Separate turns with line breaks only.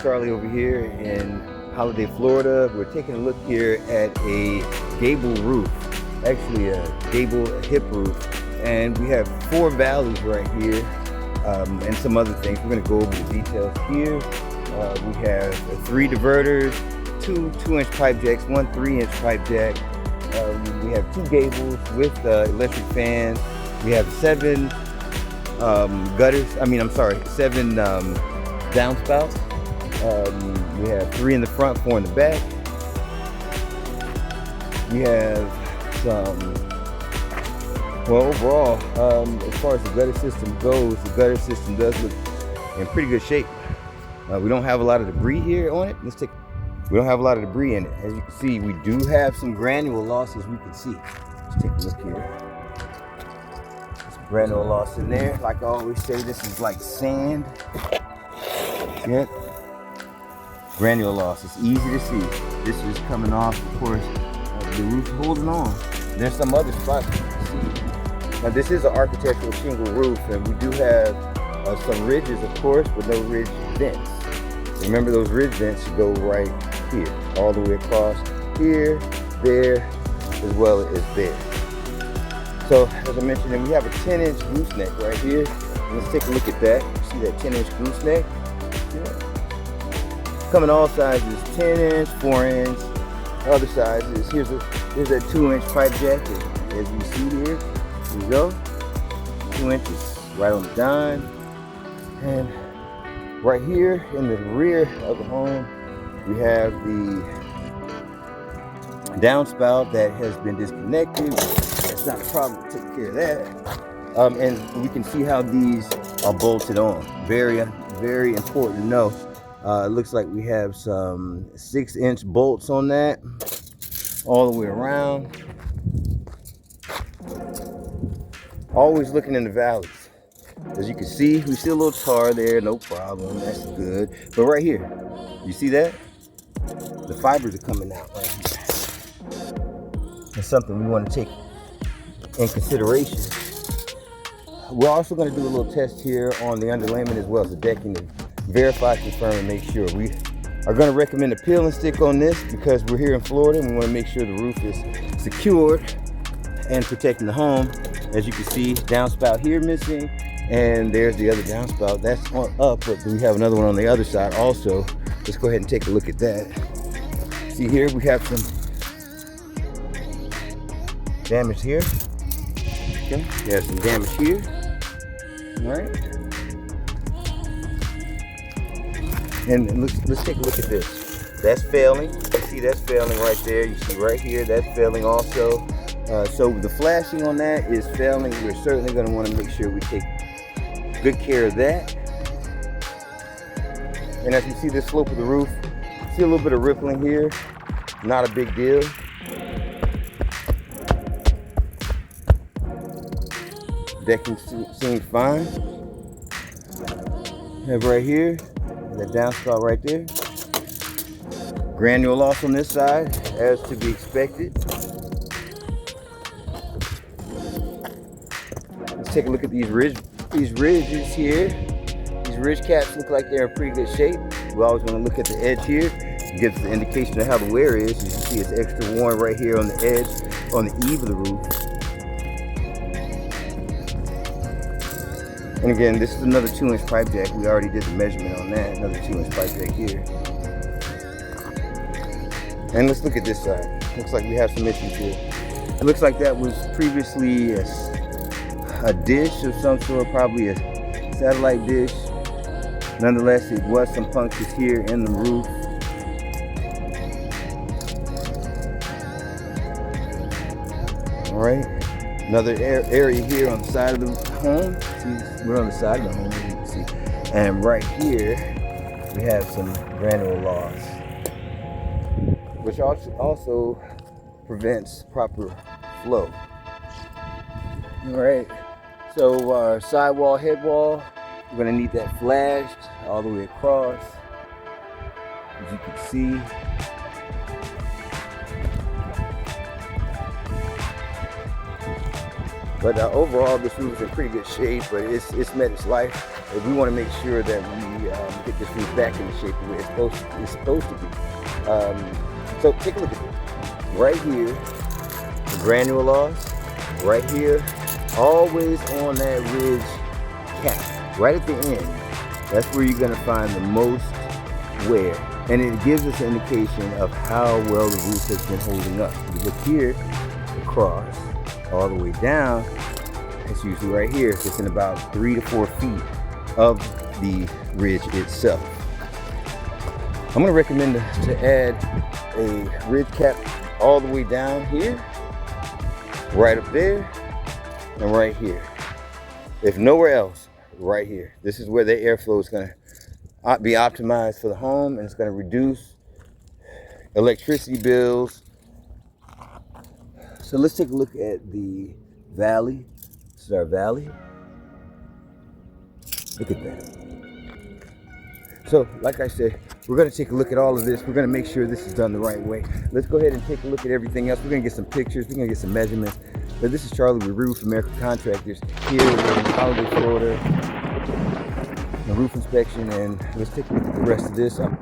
Charlie over here in Holiday, Florida. We're taking a look here at a gable roof, actually a gable hip roof, and we have 4 valleys right here and some other things. We're going to go over the details here. We have 3 diverters, 2 2-inch pipe jacks, 1 3-inch pipe jack. We have 2 gables with electric fans. We have 7 gutters. 7 downspouts. We have 3 in the front, 4 in the back. We have some, well, overall, as far as the gutter system goes, the gutter system does look in pretty good shape. We don't have a lot of debris here on it. We don't have a lot of debris in it. As you can see, we do have some granule loss, as we can see. Let's take a look here. Some granule loss in there. Like I always say, this is like sand. Yeah. Granule loss. It's easy to see. This is coming off, of course, the roof holding on. There's some other spots you can see. Now, this is an architectural shingle roof, and we do have some ridges, of course, but no ridge vents. Remember, those ridge vents should go right here, all the way across here, there, as well as there. So, as I mentioned, we have a 10-inch gooseneck right here. Let's take a look at that. See that 10-inch gooseneck? Yeah. Coming all sizes, 10-inch, 4-inch, other sizes. Here's a 2-inch pipe jack, as you see here. Here you go, 2 inches, right on the dime. And right here in the rear of the home, we have the downspout that has been disconnected. That's not a problem, we'll take care of that. And we can see how these are bolted on. Very, very important to know. It looks like we have some 6-inch bolts on that, all the way around. Always looking in the valleys. As you can see, we see a little tar there, no problem, that's good. But right here, you see that? The fibers are coming out right here. That's something we want to take in consideration. We're also going to do a little test here on the underlayment as well as the decking to verify, confirm, and make sure. We are going to recommend a peel and stick on this because we're here in Florida and we want to make sure the roof is secured and protecting the home. As you can see, downspout here missing, and there's the other downspout. That's on up, but we have another one on the other side also. Let's go ahead and take a look at that. See here, we have some damage here. Okay, we have some damage here. All right. And let's take a look at this. That's failing. You see that's failing right there. You see right here, that's failing also. So the flashing on that is failing. We're certainly going to want to make sure we take good care of that. And as you see the slope of the roof, see a little bit of rippling here. Not a big deal. Decking seems fine. Have right here, that downspout right there. Granule loss on this side, as to be expected. Let's take a look at these ridges here. These ridge caps look like they're in pretty good shape. We always want to look at the edge here. It gives the indication of how the wear is. You can see it's extra worn right here on the edge, on the eave of the roof. And again, this is another 2-inch pipe jack. We already did the measurement on that. Another 2-inch pipe jack here. And let's look at this side. Looks like we have some issues here. It looks like that was previously a dish of some sort, probably a satellite dish. Nonetheless, it was some punctures here in the roof. All right, another area here on the side of the home. See, we're on the side of the home, as you can see. And right here, we have some granule loss, which also prevents proper flow. All right, so our sidewall, head wall, we're gonna need that flashed all the way across, as you can see. But overall, this roof is in pretty good shape, but it's met its life. And we want to make sure that we get this roof back in the shape the way it's supposed to be. So take a look at this. Right here, the granule loss. Right here, always on that ridge cap, right at the end. That's where you're going to find the most wear. And it gives us an indication of how well the roof has been holding up. You look here, across, all the way down, it's usually right here. It's in about 3 to 4 feet of the ridge itself. I'm going to recommend to add a ridge cap all the way down here, right up there, and right here. If nowhere else, right here. This is where the airflow is going to be optimized for the home, and it's going to reduce electricity bills. So let's take a look at the valley. This is our valley. Look at that. So, like I said, we're going to take a look at all of this. We're going to make sure this is done the right way. Let's go ahead and take a look at everything else. We're going to get some pictures. We're going to get some measurements. But this is Charlie with Roof America Contractors here in Holiday, Florida. A roof inspection, and let's take a look at the rest of this. I'm